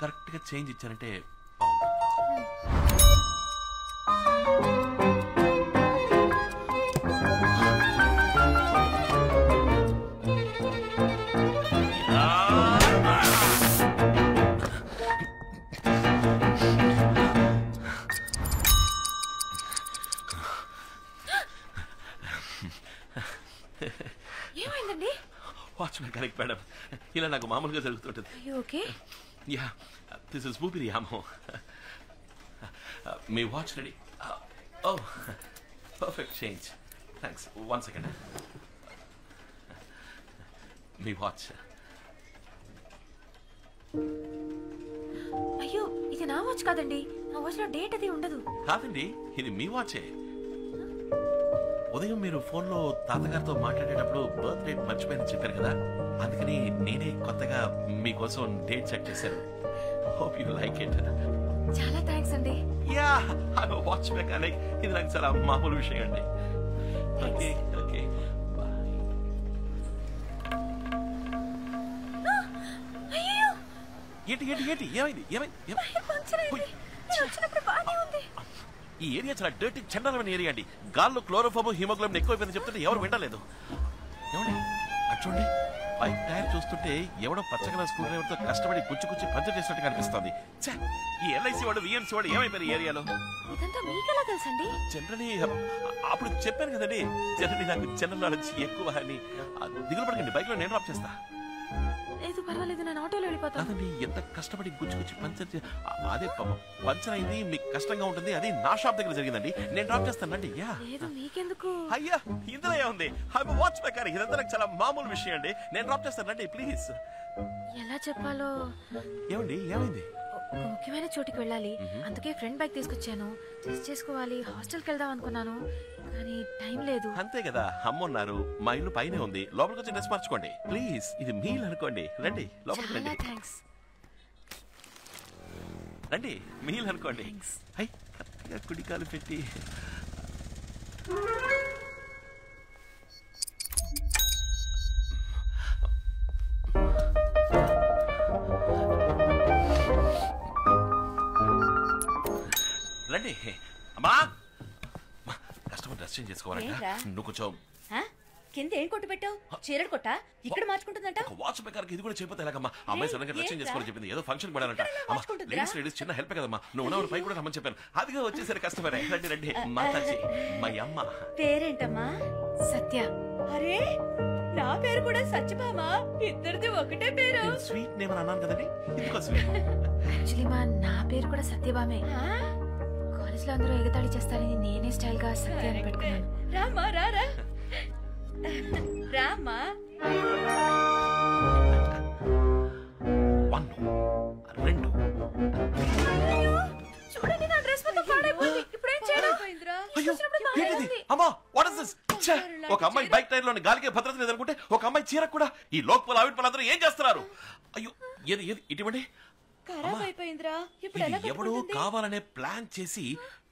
Correct గా change ఇచ్చారంటే బాగుంటుంది. ఏమైందండి? వాచ్ మెకానిక్ మేడం, ఇలా నాకు మామూలుగా జరుగుతుంటుంది. ఓకే? యా, దిస్ ఇస్ ఊపిరి యామో. మీ వాచ్ రెడీ? ఓ, పర్ఫెక్ట్ చేంజ్. థ్యాంక్స్. 1 సెకండ్. మీ వాచ్. అయ్యో, ఇది నా వాచ్ కాదండి. నా వాచ్ లో డేట్ అది ఉండదు. కాదండి, ఇది మీ వాచే. ఉదయం మీరు ఫోన్లో తాతగారితో మాట్లాడేటప్పుడు బర్త్ డేట్ మర్చిపోయిందని చెప్పారు కదా, అందుకని నేనే కొత్తగా మీకోసం డేట్ సెట్ చేశాను. Hope you like it. చాలా థ్యాంక్స్ అండి. Yeah, I watch mechanic. ఇది నాకు చాలా మామూలు విషయం అండి. Okay okay, bye. అయ్యో, ఏంటి ఏంటి ఏంటి ఏమైంది ఏమైంది? పంచర్ అయింది. నేను వచ్చినప్పుడు బానే ఉంది. ఈ ఏరియా చాలా డర్టీ చండాలమైన ఏరియా అండి. గాల్లో క్లోరోఫామ్ హిమోగ్లోబిన్ ఎక్కువైపోయిందని చెప్తుంటే ఎవరు వింటలేదు. ఏమండి అటు చూడండి, బైక్ టైర్ చూస్తుంటే ఎవడో పచ్చగల స్కూల్ డ్రైవర్తో కష్టపడి గుచ్చి పంచర్ చేసినట్టు కనిపిస్తుంది. ఈ ఎల్ఐసి వాడు విఎంసీ వాడు ఏమైపోయారు ఈ ఏరియాలో? ఇదంతా మీకెలా తెలుసండి? జనరలీ అప్పుడు చెప్పాను కదండి, జనరలీ నాకు జనరల్ నాలెడ్జ్ ఎక్కువ అని. దిగులు పడకండి, బైక్ లో నేను డ్రాప్ చేస్తా. లేదు పర్వాలేదు, నేను ఆటోలో వెళ్ళిపోతాను. కాదండి, ఎంత కష్టపడి గుచ్చి పంచర్ అదే పంచర్ అయింది, మీకు కష్టంగా ఉంటుంది. అది నా షాప్ దగ్గర జరిగిందండి, నేను డ్రాప్ చేస్తానండి. యా, లేదు మీకెందుకు? అయ్యా ఇందులో ఏముంది, వాచ్ మెకానిక్, ఇదంతా నాకు చాలా మామూలు విషయం అండి. నేను డ్రాప్ చేస్తానండి, ప్లీజ్. ఎలా చెప్పాలో. ఏమండి ఏమైంది? ఒక ముఖ్యమైన చోటుకి వెళ్ళాలి, అందుకే ఫ్రెండ్ బైక్ తీసుకొచ్చాను. టెస్ట్ చేసుకోవాలి, హాస్టల్కి వెళ్దాం అనుకున్నాను, కానీ టైం లేదు. అంతే కదా, అమ్మున్నారు. మా ఇల్లు పైనే ఉంది, లోపలికి వచ్చి డ్రెస్ మార్చుకోండి ప్లీజ్. ఇది మీల్ అనుకోండి, రండి లోపలికి రండి. థ్యాంక్స్. రండి, మీల్ అనుకోండి. హై, కరెక్ట్గా కుడికాలు పెట్టి. రండి అమ్మా. కస్టమర్ డ్రెస్ చేంజ్ చేసుకోవాలంట. నువ్వు కొంచెం కింద ఏం కొట్టు పెట్టావు? చీరడు కొట్ట ఇక్కడ మార్చుకుంటుందంట. వాచ్ మెకానిక్ ఇది కూడా చేయకపోతే ఎలాగమ్మా? అమ్మాయి సడన్ గా డ్రెస్ చేంజ్ చేసుకోవాలని చెప్పింది, ఏదో ఫంక్షన్ పడాలంట. లేడీస్ చిన్న హెల్ప్ కదమ్మా, నువ్వు పై కూడా రమ్మని చెప్పాను. అదిగా వచ్చేసరి కస్టమర్. రండి రండి, మాతాజీ మా అమ్మ. పేరేంటమ్మా? సత్య. అరే, నా పేరు కూడా సత్యభామ. ఇద్దరిది ఒకటే పేరు. స్వీట్ నేమ్ అని అన్నాను కదండి, ఇందుకో స్వీట్. యాక్చువల్లీ నా పేరు కూడా సత్యభామే. కాలేజ్ లో అందరూ ఎగతాళి చేస్తారని నేనే స్టైల్ గా సత్య అని పెట్టుకున్నాను. రామా రారా రామా. 1 2 చూడండి, నా డ్రెస్ మొత్తం పాడైపోయింది. ఇప్పుడు ఏం చేయాలి? అయ్యో ఏంటిది అమ్మా, వాట్ ఇస్ దిస్? ఒక అమ్మాయి బైక్ టైర్ లోని గాలికే భద్రత లేదనుకుంటే ఒక అమ్మాయి చీర కూడా ఈ లోకల్ ఆవిడ పనులందరూ ఏం చేస్తున్నారు? అయ్యో ఏది ఏది ఇటువంటి ఖరాబ్ అయిపోయిందిరా. ఇప్పుడు ఎలా ఎవడో కావాలనే ప్లాన్ చేసి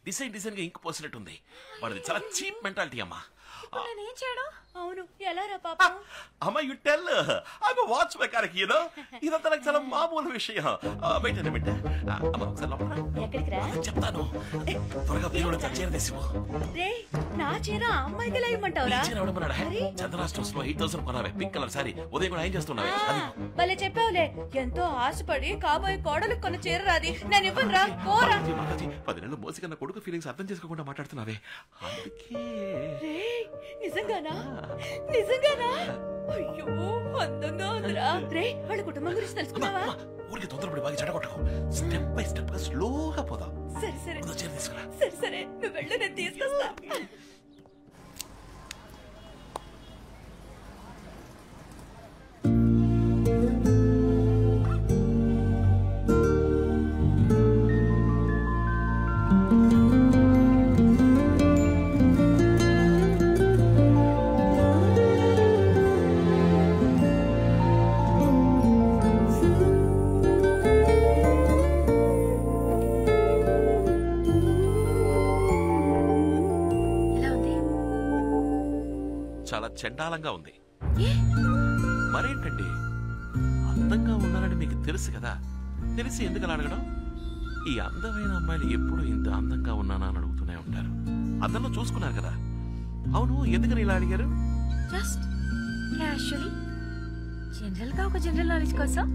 డిసైన్ గా ఇంక్ పోసినట్టుంది. వాడిది చాలా చీప్ మెంటాలిటీ అమ్మా. నేనేం చేయడం? అవును, ఎలా రా పాపం? అమ్మా you tell, I'm watch mechanic, you know. ఇదంతా నాకు చాలా మామూలు విషయం. వెయిట్ అన్న బిడ్డ. అమ్మా ఒకసారి లోపల ఎక్కడికి రా చెప్తాను. త్వరగా పీరియడ్ చీర తెసివు. రే, నా చీర ఆ అమ్మాయికి ఎలా ఇవ్వమంటావురా? చీర ఎవడమన్నాడా? చంద్రా స్టోర్స్ లో 8000 కొనావే, పింక్ కలర్ సారీ. ఉదయం కూడా ఏం చేస్తున్నావే? భలే చెప్పావులే. ఎంతో ఆశపడి కాబోయే కోడలు కొన్న చీర రాది, నేను ఇవ్వను రా, పోరా. 10 నెలలు మోసి కన్నా కొడుకు ఫీలింగ్స్ అర్థం చేసుకోకుండా మాట్లాడుతున్నావే, అందుకే. నిజంగానా? నిజంగానా? అయ్యో, అందంగా ఉందిరా. రే, వాళ్ళ కుటుంబం గురించి తెలుసుకున్నావా? ఊరికి తొందరపడి బాగా చెడగొట్టకు. స్టెప్ బై స్టెప్ గా స్లోగా పోదాం. సరే సరే చీర తీసుకురా. సరే సరే, నువ్వు వెళ్ళు, నేను తీసుకొస్తా. చాలా చండాలంగా ఉంది. మరేంటండి, అందంగా ఉన్నారని మీకు తెలుసు కదా, తెలిసి ఎందుకు అలా అడగడం? ఈ అందమైన అమ్మాయిలు ఎప్పుడు ఇంత అందంగా ఉన్నానా అని అడుగుతూనే ఉంటారు. అద్దంలో చూసుకున్నారు కదా. అవును, ఎందుకని ఇలా అడిగారు? జస్ట్ క్యాషువల్లీ, జనరల్ గా ఒక జనరల్ నాలెడ్జ్ కోసం.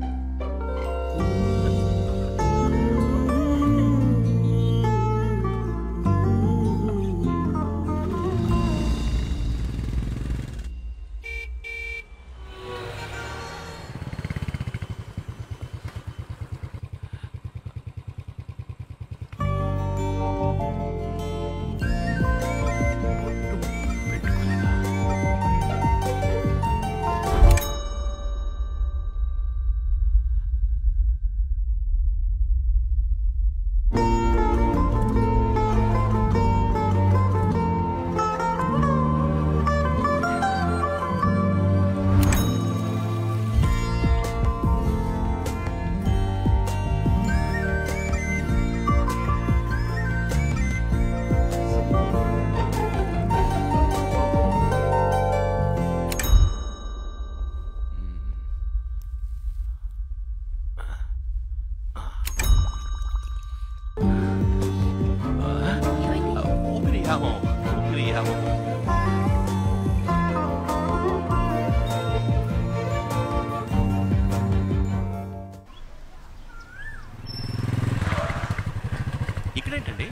ఇక్కడేంటండి?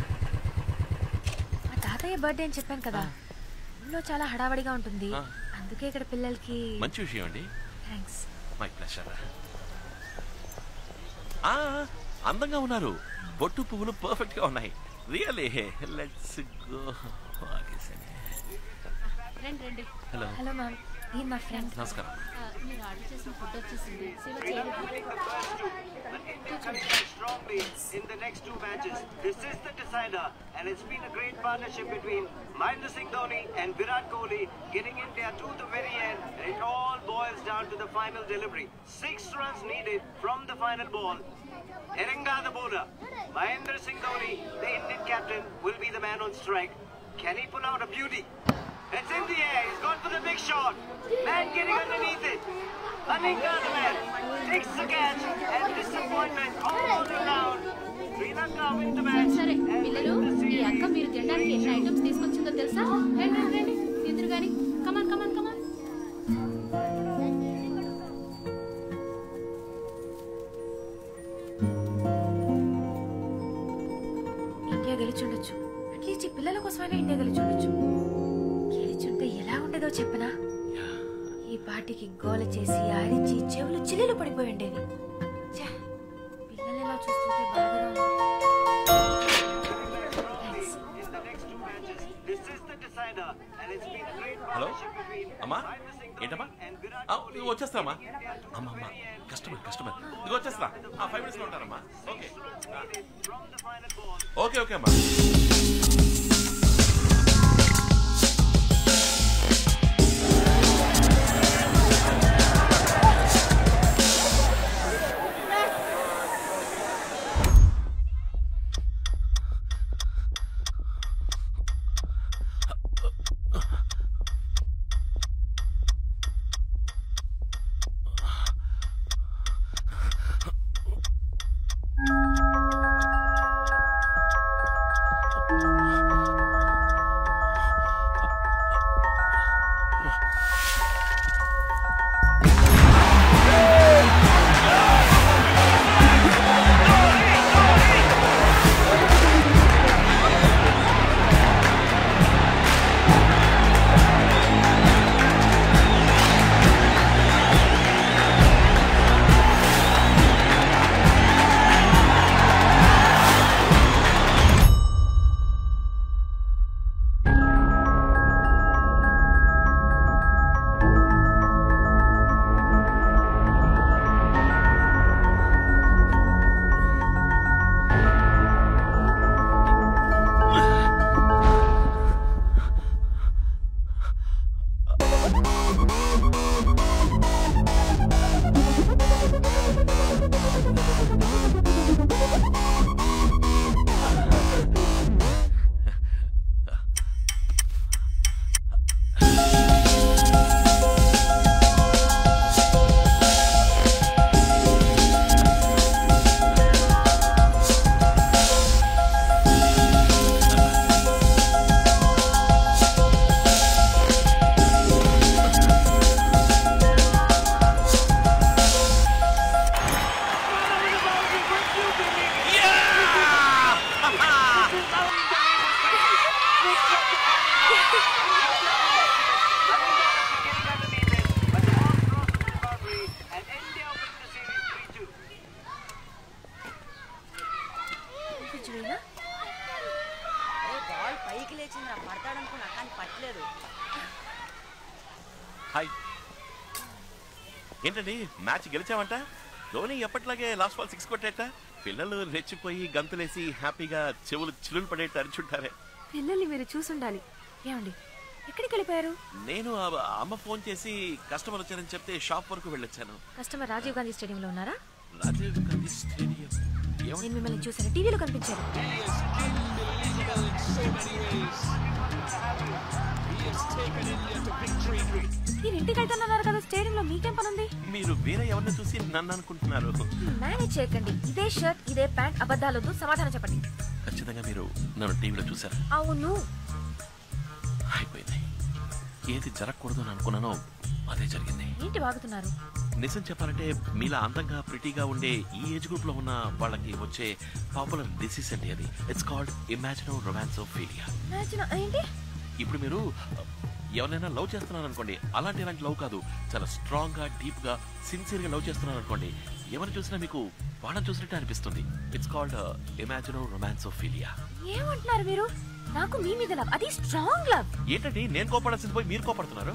మా తాతయ్య బర్త్డే అని చెప్పాను కదా, ఊళ్ళో చాలా హడావడిగా ఉంటుంది, అందుకే ఇక్కడ పిల్లలకి. మంచి విషయం అండి. థ్యాంక్స్. My pleasure. అందంగా ఉన్నారు, బొట్టు పువ్వులు పర్ఫెక్ట్ గా ఉన్నాయి. Really let's go. Hello hello ma'am, ఈ మా ఫ్రెండ్. నమస్కారం. మీరు ఆర్డర్ చేసిన ఫుడ్ వచ్చేసింది. Strongly in the next two matches. This is the decider, and it's been a great partnership between Mahendra Singh Dhoni and Virat Kohli, getting India to the very end, and it all boils down to the final delivery. 6 runs needed from the final ball. Eranga the bowler, Mahendra Singh Dhoni, the Indian captain, will be the man on strike. Can he pull out a beauty? It's in the air. He's gone for the big shot. Man getting underneath it. Aninga the man takes the catch, and disappointment all around. Sri Lanka win the match. సరే పిల్లలు, ఈ అక్క మీరు తినడానికి ఎన్ని items తీసుకొచ్చిందో తెలుసా? రండి రండి తిందురు గాని. కమాన్ కమాన్ కమాన్. ఇండియా గెలిచుండొచ్చు, అట్లీస్ట్ ఈ పిల్లల కోసమైనా ఇండియా గెలిచుండొచ్చు. గెలిచుంటే ఎలా ఉండేదో చెప్పనా? ఈ పార్టీకి గోల చేసి ఆడించి చెవులు చిల్లులు పడిపోయి ఉండేవి. పిల్లలు ఎలా చూస్తుంటే బాధగా ఉంది. హలో అమ్మా, ఏంటమ్మా? వచ్చేస్తామా? అమ్మా కస్టమర్ ఇదిగో వచ్చేస్తా. 5 minutes లో ఉంటారమ్మా. ఓకే ఓకే అమ్మా. వేయనా? బాల్ పైకి లేచింది పడతాడనుకున్నా కానీ పట్టలేదు. హాయ్, ఏంటండి మ్యాచ్ గెలిచామంట? ధోని ఎప్పటిలాగే లాస్ట్ బాల్ 6 కొట్టేట. పిల్లలు రెచ్చిపోయి గంతులేసి హ్యాపీగా చెవులు చిల్లులు పడేట అరిచుంటారే. పిల్లల్ని మీరు చూసుండాలి. ఏమండి ఎక్కడికి వెళ్ళిపోయారు? నేను అమ్మ ఫోన్ చేసి కస్టమర్ వచ్చారని చెప్తే షాప్ వరకు వెళ్ళొచ్చాను. కస్టమర్ రాజీవ్ గాంధీ స్టేడియంలో ఉన్నారా? రాజీవ్ గాంధీ స్టేడియం. నేను మిమ్మల్ని చూసాను, టీవీలో కనిపించారు. మీరు ఇంటికి వెళ్తున్నారు కదా, స్టేడియంలో మీకేం పని ఉంది? మీరు వేరే ఎవరిని చూసి నన్ను అనుకుంటున్నారు. మేనేజ్ చేయకండి. ఇదే షర్ట్ ఇదే ప్యాంట్, అబద్ధాలొద్దు, సమాధానం చెప్పండి. ఖచ్చితంగా మీరు నన్ను టీవీలో చూసారు. అవును. అయిపోయింది. ఏది జరగకూడదు అని అనుకున్నానో అదే జరిగింది. ఏంటి వాగుతున్నారు? నిజం చెప్పాలంటే మీలా అందంగా ప్రిటీగా ఉండే ఈ ఏజ్ గ్రూప్ లో ఉన్న వాళ్ళకి వచ్చే పాపులర్ డిసీజ్ అండి అది. It's called imagino romancophilia. ఏంటి? ఇప్పుడు మీరు ఎవరైనా లవ్ చేస్తున్నారు అనుకోండి, అలాంటి లవ్ కాదు, చాలా స్ట్రాంగ్ గా డీప్ గా సిన్సియర్ గా లవ్ చేస్తున్నారు అనుకోండి, ఎవరిని చూసినా మీకు వాళ్ళని చూసినట్టు అనిపిస్తుంది. It's called imagino romancophilia. ఏమంటున్నారు మీరు? నాకు మీ మీద లవ్, అది స్ట్రాంగ్ లవ్. ఏంటంటే నేను కోపడాల్సింది పోయి మీరు కోపడుతున్నారు.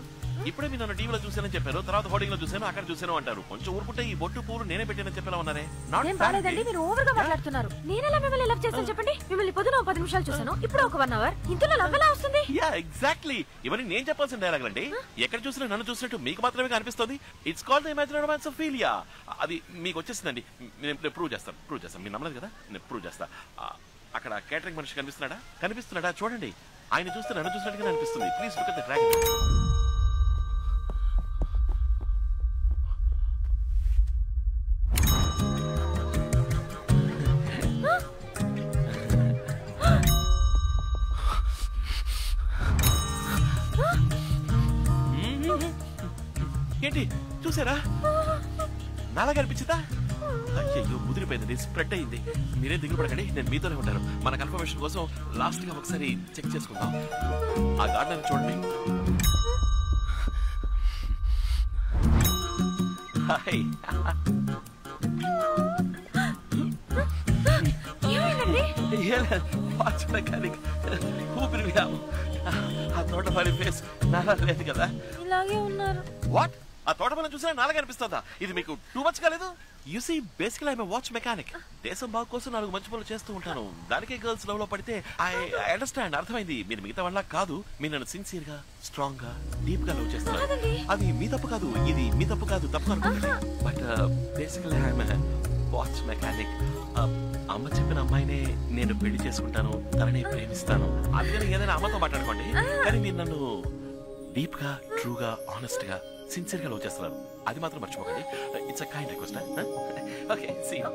ఇప్పుడే మీరు నన్ను టీవీలో చూసానని చెప్పారు, తర్వాత హోర్డింగ్ లో చూసాను, అక్కడ చూసాను అంటారు. కొంచెం ఊరుకుంటే ఈ బొట్టు పూలు నేనే పెట్టానని చెప్పేలా ఉన్నారే. నేను బాలేదండి, మీరు ఓవర్ గా మాట్లాడుతున్నారు. నేనెలా మిమ్మల్ని లవ్ చేస్తాను చెప్పండి? మిమ్మల్ని పొద్దున 10 నిమిషాలు చూసాను, ఇప్పుడు ఒక 1 అవర్. ఇంతలో లవ్ ఎలా వస్తుంది? Yeah exactly. ఇవన్నీ నేను చెప్పాల్సిన డైలాగ్ అండి. ఎక్కడ చూసినా నన్ను చూసినట్టు మీకు మాత్రమే కనిపిస్తుంది. It's called imaginary romancophilia. అది మీకు వచ్చేసిందండి. నేను ప్రూవ్ చేస్తాను. మీరు నమ్మలేదు కదా, నేను ప్రూవ్ చేస్తా. అక్కడ కేటరింగ్ మనిషి కనిపిస్తున్నాడా చూడండి. ఆయన చూస్తే నన్ను చూసినట్టుగా అనిపిస్తుంది. Please look at the dragon. ఏంటి చూసారా? నాలాగా అనిపించిందా? అయ్యో ముదిరిపోయింది, స్ప్రెడ్ అయింది. మీరే దిగులు పడకండి, నేను మీతోనే ఉంటాను. మన కన్ఫర్మేషన్ కోసం లాస్ట్ గా ఒకసారి చెక్ చేసుకుందాం. ఆ గార్డెన్ చూడండి. హాయ్. వాచ్ మెకానిక్ ఊపిరి వ్యాము. ఆ తోటమాలి ఫేస్ నాలా లేదు కదా. ఇలాగే ఉన్నారు. వాట్? ఆ తోటమాలని చూసినా నాలాగా అనిపిస్తుందా? ఇది మీకు టూ మచ్ కాలేదు? You see basically I'm watch mechanic. దేశం బాగు కోసం 4 మంచి పనులు చేస్తూ ఉంటాను. దానికే గర్ల్స్ లవ్ లో పడితే ఐ అండర్స్టాండ్, అర్థమైంది. మీరు మిగతా వాళ్ళ కాదు, మీరు నన్ను సిన్సియర్ గా స్ట్రాంగ్ గా డీప్ గా లవ్ చేస్తున్నారు. అది మీ తప్పు కాదు, ఇది మీ తప్పు కాదు, తప్పు అనుకోండి. But basically I'm watch mechanic. అమ్మ చెప్పిన అమ్మాయినే నేను పెళ్లి చేసుకుంటాను, తనని ప్రేమిస్తాను. అందుకని ఏదైనా అమ్మతో మాట్లాడుకోండి. కానీ మీరు నన్ను డీప్ గా ట్రూ గా ఆనెస్ట్ గా సిన్సియర్ గా లవ్ చేస్తున్నారు. అది మాత్రం మర్చిపోకండి. It's a kind request. Okay, see you.